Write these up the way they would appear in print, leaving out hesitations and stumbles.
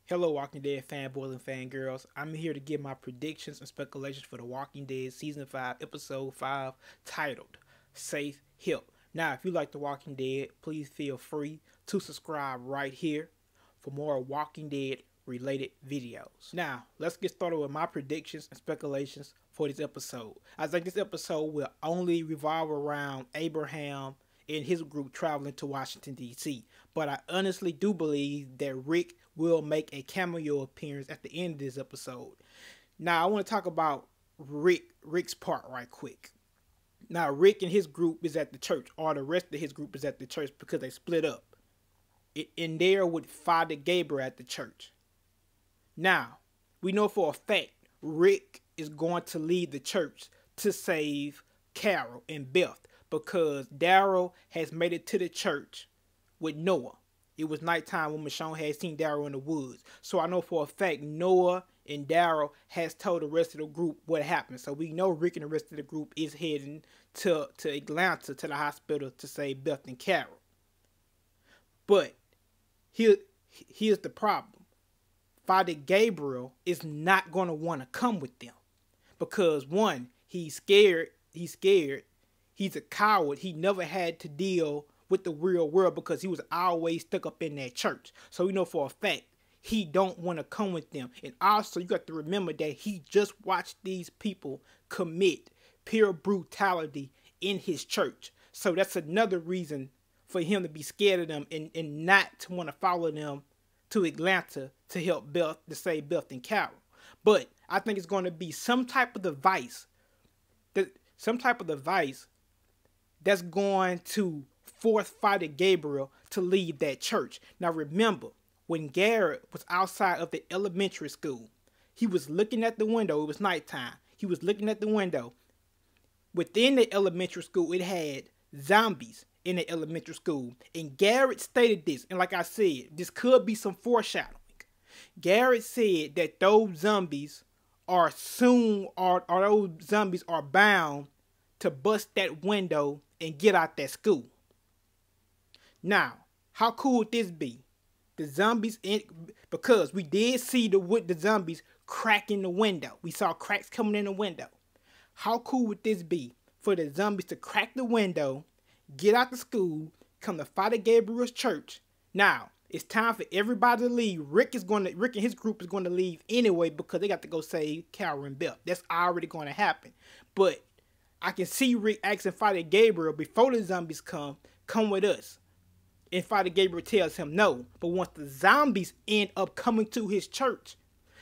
Hello, Walking Dead fanboys and fangirls. I'm here to give my predictions and speculations for The Walking Dead Season 5, Episode 5, titled Safe Help. Now, if you like The Walking Dead, please feel free to subscribe right here for more Walking Dead related videos. Now, let's get started with my predictions and speculations for this episode. I think this episode will only revolve around Abraham and his group traveling to Washington, D.C. But I honestly do believe that Rick will make a cameo appearance at the end of this episode. Now, I want to talk about Rick's part right quick. Now, Rick and his group is at the church, or the rest of his group is at the church because they split up. In there with Father Gabriel at the church. Now, we know for a fact Rick is going to leave the church to save Carol and Beth because Daryl has made it to the church with Noah. It was nighttime when Michonne had seen Daryl in the woods. So I know for a fact Noah and Daryl has told the rest of the group what happened. So we know Rick and the rest of the group is heading to Atlanta, to the hospital to save Beth and Carol. But here's the problem. Father Gabriel is not going to want to come with them. Because one, he's scared. He's a coward. He never had to deal with the real world because he was always stuck up in that church. So we know for a fact he don't want to come with them. And also you got to remember that he just watched these people commit pure brutality in his church. So that's another reason for him to be scared of them and not to want to follow them to Atlanta to help Beth, to save Beth and Carol. But I think it's going to be some type of device that's going to force Father Gabriel to leave that church. Now remember, when Garrett was outside of the elementary school, he was looking at the window. It was nighttime. He was looking at the window. Within the elementary school, it had zombies in the elementary school. And Garrett stated this, and like I said, this could be some foreshadowing. Garrett said that those zombies are bound to bust that window and get out that school. Now, how cool would this be? The zombies, because we did see the zombies cracking the window. We saw cracks coming in the window. How cool would this be for the zombies to crack the window, get out the school, come to Father Gabriel's church? Now, it's time for everybody to leave. Rick and his group is going to leave anyway because they got to go save Carol and Beth. That's already going to happen. But I can see Rick asking Father Gabriel before the zombies come with us. And Father Gabriel tells him no. But once the zombies end up coming to his church,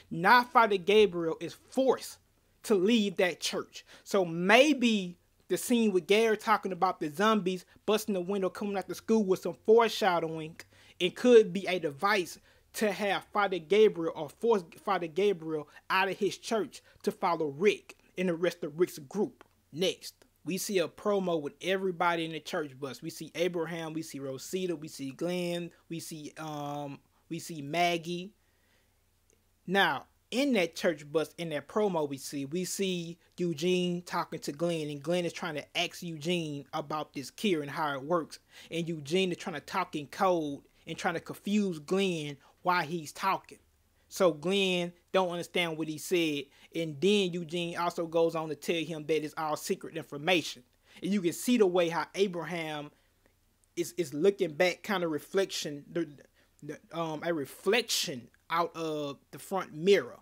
now Father Gabriel is forced to leave that church. So maybe the scene with Gary talking about the zombies busting the window coming out the school with some foreshadowing, it could be a device to have Father Gabriel or force Father Gabriel out of his church to follow Rick and the rest of Rick's group. Next, we see a promo with everybody in the church bus. We see Abraham, we see Rosita, we see Glenn, we see Maggie. Now, in that church bus, in that promo we see Eugene talking to Glenn, and Glenn is trying to ask Eugene about this cure and how it works. And Eugene is trying to talk in code and trying to confuse Glenn while he's talking. So Glenn don't understand what he said. And then Eugene also goes on to tell him that it's all secret information. And you can see the way how Abraham is looking back, kind of reflection, a reflection out of the front mirror.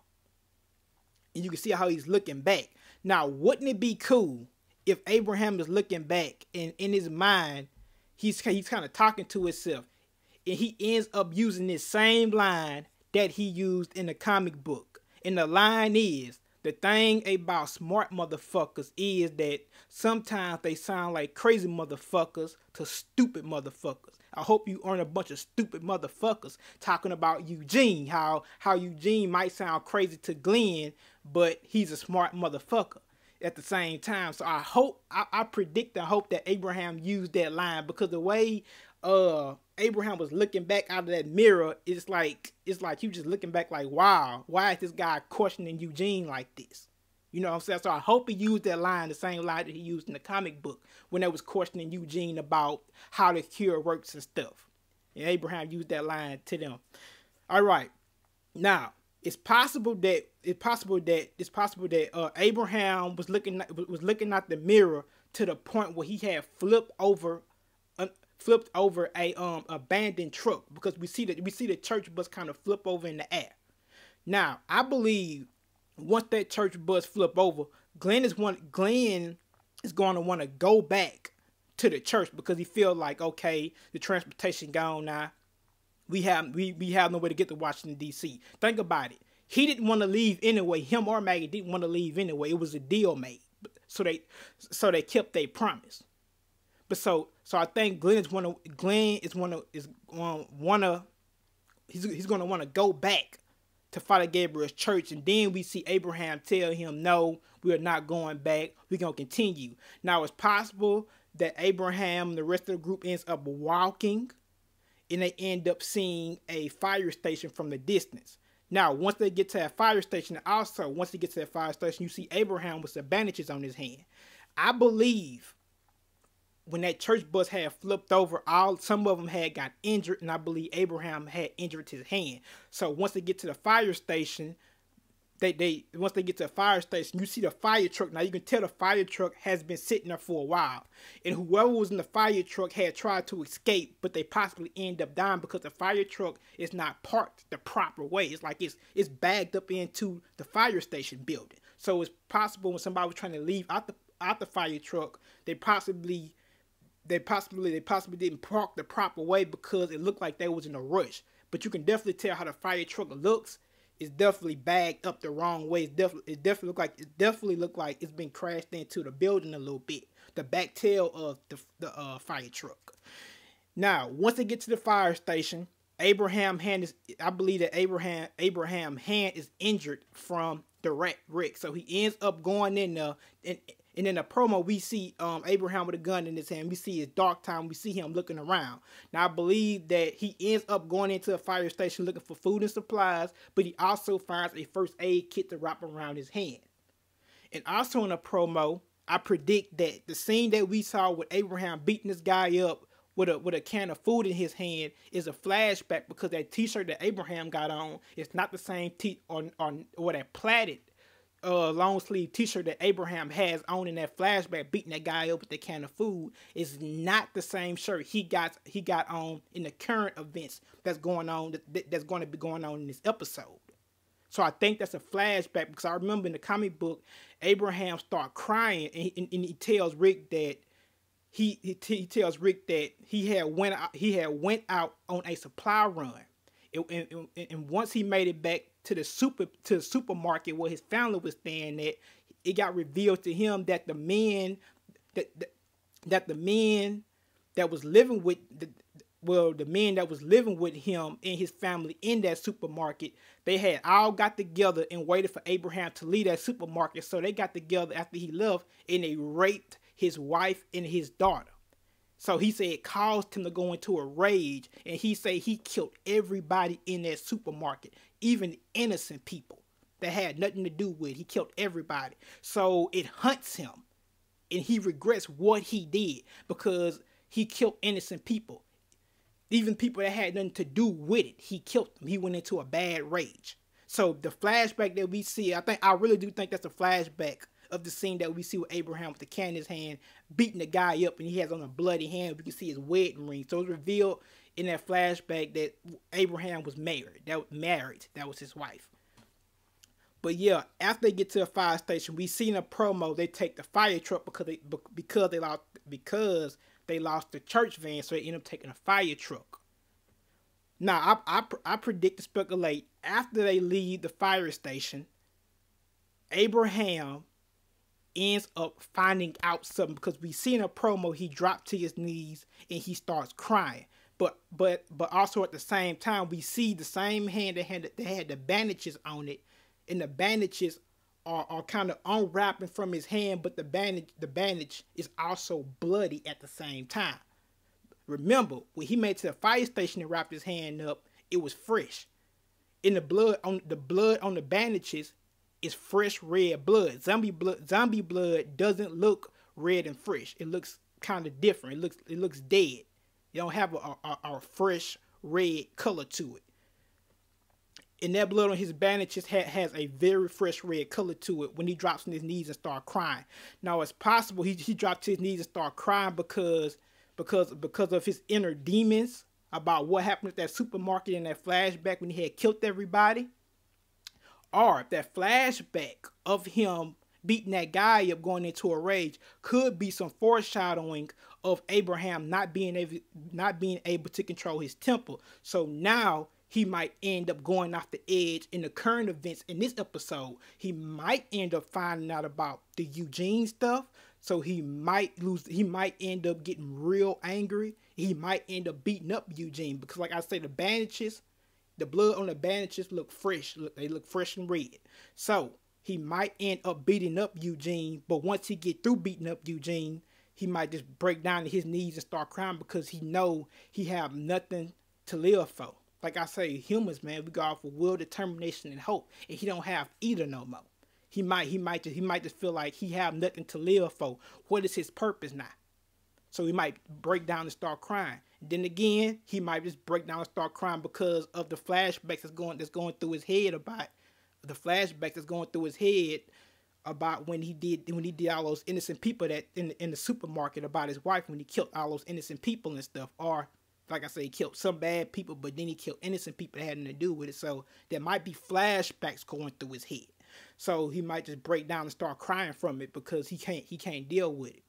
And you can see how he's looking back. Now, wouldn't it be cool if Abraham is looking back and in his mind, he's kind of talking to himself. And he ends up using this same line that he used in the comic book. And the line is, the thing about smart motherfuckers is that sometimes they sound like crazy motherfuckers to stupid motherfuckers. I hope you aren't a bunch of stupid motherfuckers talking about Eugene, how Eugene might sound crazy to Glenn, but he's a smart motherfucker at the same time. So I predict and hope that Abraham used that line, because the way Abraham was looking back out of that mirror, it's like he was just looking back like, wow, why is this guy questioning Eugene like this? You know what I'm saying? So I hope he used that line, the same line that he used in the comic book when they was questioning Eugene about how the cure works and stuff. And Abraham used that line to them. All right. Now, Abraham was looking at the mirror to the point where he had flipped over a abandoned truck, because we see the church bus kind of flip over in the air. Now, I believe once that church bus flip over, Glenn is going to want to go back to the church, because he feel like, okay, the transportation gone now. We have no way to get to Washington D.C. Think about it. He didn't want to leave anyway. Him or Maggie didn't want to leave anyway. It was a deal made, so they kept their promise. But so I think Glenn is going to want to go back to Father Gabriel's church, and then we see Abraham tell him, no, we are not going back. We're going to continue. Now, it's possible that Abraham and the rest of the group ends up walking, and they end up seeing a fire station from the distance. Now, once they get to that fire station, you see Abraham with some bandages on his hand. I believe when that church bus had flipped over, some of them had got injured, and I believe Abraham had injured his hand. So once they get to the fire station, you see the fire truck. Now you can tell the fire truck has been sitting there for a while, and whoever was in the fire truck had tried to escape, but they possibly end up dying because the fire truck is not parked the proper way. It's like it's bagged up into the fire station building. So it's possible when somebody was trying to leave out the fire truck, they possibly didn't park the proper way because it looked like they was in a rush. But you can definitely tell how the fire truck looks. It's definitely bagged up the wrong way. It definitely looked like it's been crashed into the building a little bit. The back tail of the fire truck. Now, once they get to the fire station, I believe that Abraham hand is injured from the wreck. So he ends up going in there, and in the promo, we see Abraham with a gun in his hand. We see his dark time. We see him looking around. Now, I believe that he ends up going into a fire station looking for food and supplies, but he also finds a first aid kit to wrap around his hand. And also in the promo, I predict that the scene that we saw with Abraham beating this guy up with a can of food in his hand is a flashback, because that t-shirt that Abraham got on is not the same or that plaited long sleeve t-shirt that Abraham has on in that flashback beating that guy up with the can of food is not the same shirt he got on in the current events that's going on that's going to be going on in this episode. So I think that's a flashback, because I remember in the comic book Abraham start crying, and he tells Rick that he tells Rick that he had went out on a supply run, and once he made it back to the supermarket where his family was staying at, it got revealed to him that the men that was living with him and his family in that supermarket, they had all got together and waited for Abraham to leave that supermarket. So they got together after he left, and they raped his wife and his daughter. So he said it caused him to go into a rage, and he said he killed everybody in that supermarket, even innocent people that had nothing to do with it. He killed everybody. So it hunts him, and he regrets what he did because he killed innocent people. Even people that had nothing to do with it, he killed them. He went into a bad rage. So the flashback that we see, I really do think that's a flashback of the scene that we see with Abraham with the can in his hand, beating the guy up, and he has on a bloody hand. We can see his wedding ring. So it's revealed in that flashback that Abraham was married. That was his wife. But yeah, after they get to the fire station, we see in a promo they take the fire truck because they lost the church van, so they end up taking a fire truck. Now, I predict to speculate, after they leave the fire station, Abraham ends up finding out something, because we see in a promo he dropped to his knees and he starts crying. But also at the same time, we see the same hand that had the bandages on it, and the bandages are kind of unwrapping from his hand, but the bandage is also bloody at the same time. Remember, when he made it to the fire station and wrapped his hand up, it was fresh. And the blood on the bandages is fresh red blood. Zombie blood doesn't look red and fresh. It looks kind of different. It looks dead. You don't have a fresh red color to it. And that blood on his bandages has a very fresh red color to it when he drops on his knees and start crying. Now it's possible he dropped to his knees and start crying because of his inner demons about what happened at that supermarket in that flashback when he had killed everybody. Or that flashback of him beating that guy up going into a rage could be some foreshadowing of Abraham not being able to control his temper. So now he might end up going off the edge in the current events in this episode. He might end up finding out about the Eugene stuff. So he might end up getting real angry. He might end up beating up Eugene because, like I say, the blood on the bandages look fresh. They look fresh and red. So he might end up beating up Eugene, but once he get through beating up Eugene, he might just break down to his knees and start crying because he know he have nothing to live for. Like I say, humans, man, we go off of will, determination, and hope, and he don't have either no more. He might just feel like he have nothing to live for. What is his purpose now? So he might break down and start crying. Then again, he might just break down and start crying because of the flashbacks that's going through his head about when he did all those innocent people that in the supermarket about his wife when he killed all those innocent people and stuff. Or like I say, he killed some bad people, but then he killed innocent people that had nothing to do with it. So there might be flashbacks going through his head. So he might just break down and start crying from it because he can't deal with it.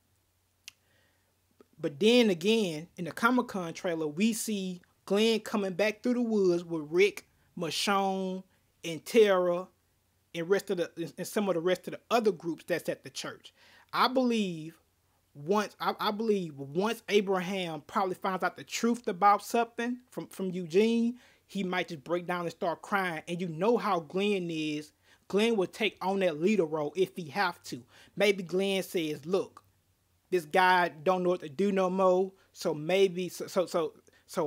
But then again, in the Comic-Con trailer, we see Glenn coming back through the woods with Rick, Michonne, and Tara, and some of the rest of the other groups that's at the church. I believe once Abraham probably finds out the truth about something from Eugene, he might just break down and start crying. And you know how Glenn is. Glenn will take on that leader role if he have to. Maybe Glenn says, look, this guy don't know what to do no more. So maybe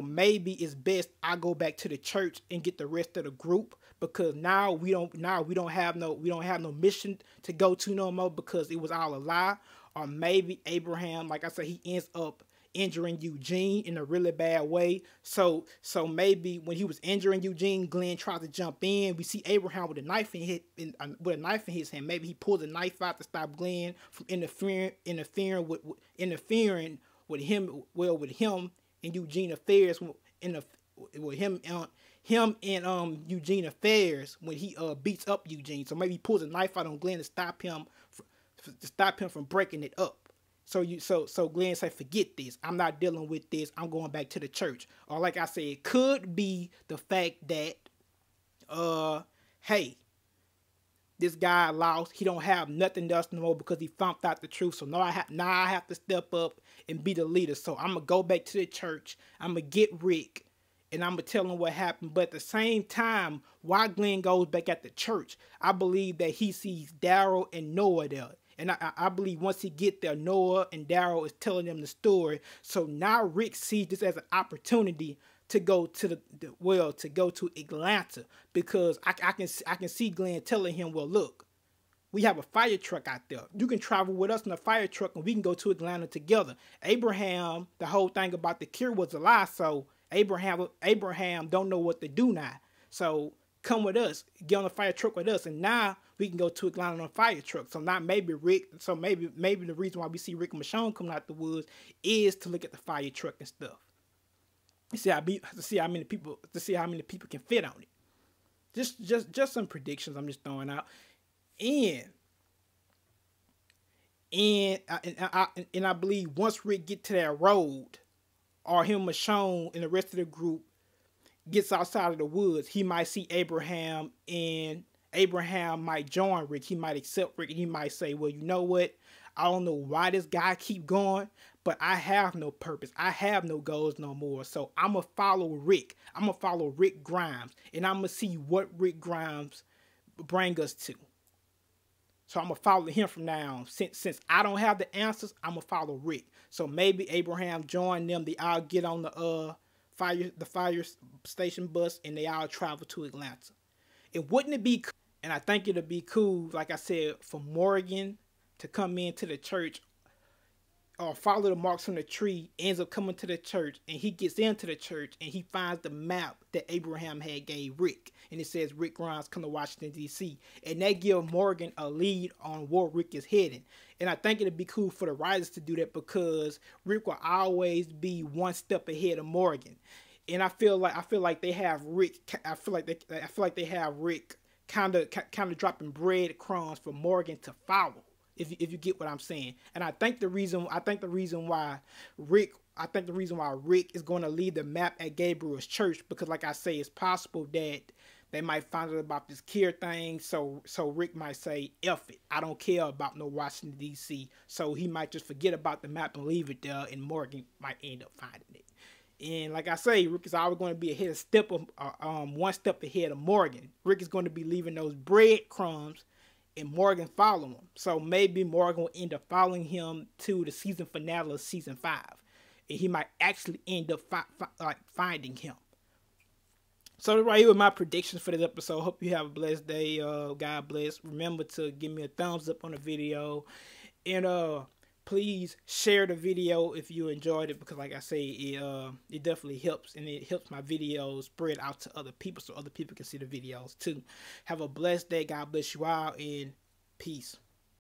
maybe it's best I go back to the church and get the rest of the group because now we don't have no mission to go to no more because it was all a lie. Or maybe Abraham, like I said, he ends up injuring Eugene in a really bad way. So maybe when he was injuring Eugene, Glenn tries to jump in. We see Abraham with a knife in his hand. Maybe he pulls a knife out to stop Glenn from interfering with him and Eugene affairs with him and Eugene affairs when he beats up Eugene. So maybe he pulls a knife out on Glenn to stop him from breaking it up. So Glenn say, forget this. I'm not dealing with this. I'm going back to the church. Or like I said, it could be the fact that, hey, this guy lost. He don't have nothing else no more because he found out the truth. So now I have to step up and be the leader. So I'm gonna go back to the church. I'm gonna get Rick, and I'm gonna tell him what happened. But at the same time, while Glenn goes back at the church, I believe that he sees Daryl and Noah there. And I believe once he get there, Noah and Daryl is telling them the story. So now Rick sees this as an opportunity to go to Atlanta because I can see Glenn telling him, well, look, we have a fire truck out there. You can travel with us in a fire truck and we can go to Atlanta together. Abraham, the whole thing about the cure was a lie. So Abraham don't know what to do now. So come with us, get on the fire truck with us, and now we can go to Atlanta on a fire truck. So now maybe the reason why we see Rick and Michonne coming out the woods is to look at the fire truck and stuff. To see how many people can fit on it. Just some predictions I'm just throwing out. And I believe once Rick get to that road, or him, Michonne, and the rest of the group gets outside of the woods, he might see Abraham, and Abraham might join Rick. He might accept Rick, and he might say, well, you know what? I don't know why this guy keep going, but I have no purpose. I have no goals no more. So I'm going to follow Rick. I'm going to follow Rick Grimes, and I'm going to see what Rick Grimes bring us to. So I'm going to follow him from now on. Since I don't have the answers, I'm going to follow Rick. So maybe Abraham join them. They all get on the fire station bus, and they all travel to Atlanta. And wouldn't it be, and I think it'll be cool, like I said, for Morgan to come into the church, follow the marks on the tree, ends up coming to the church, and he gets into the church and he finds the map that Abraham had gave Rick, and it says Rick Grimes come to Washington D.C. and that give Morgan a lead on where Rick is heading. And I think it'd be cool for the writers to do that because Rick will always be one step ahead of Morgan, and I feel like they have Rick. I feel like they have Rick kind of dropping breadcrumbs for Morgan to follow. If you get what I'm saying. And I think the reason why Rick is going to leave the map at Gabriel's church, because like I say, it's possible that they might find out about this Kier thing, so Rick might say, F it, I don't care about no Washington D.C. So he might just forget about the map and leave it there, and Morgan might end up finding it. And like I say, Rick is always going to be one step ahead of Morgan. Rick is going to be leaving those breadcrumbs and Morgan follow him. So maybe Morgan will end up following him to the season finale of season 5. And he might actually end up finding him. So right here with my predictions for this episode. Hope you have a blessed day. God bless. Remember to give me a thumbs up on the video. And please share the video if you enjoyed it, because like I say, it definitely helps, and it helps my videos spread out to other people so other people can see the videos too. Have a blessed day. God bless you all, and peace.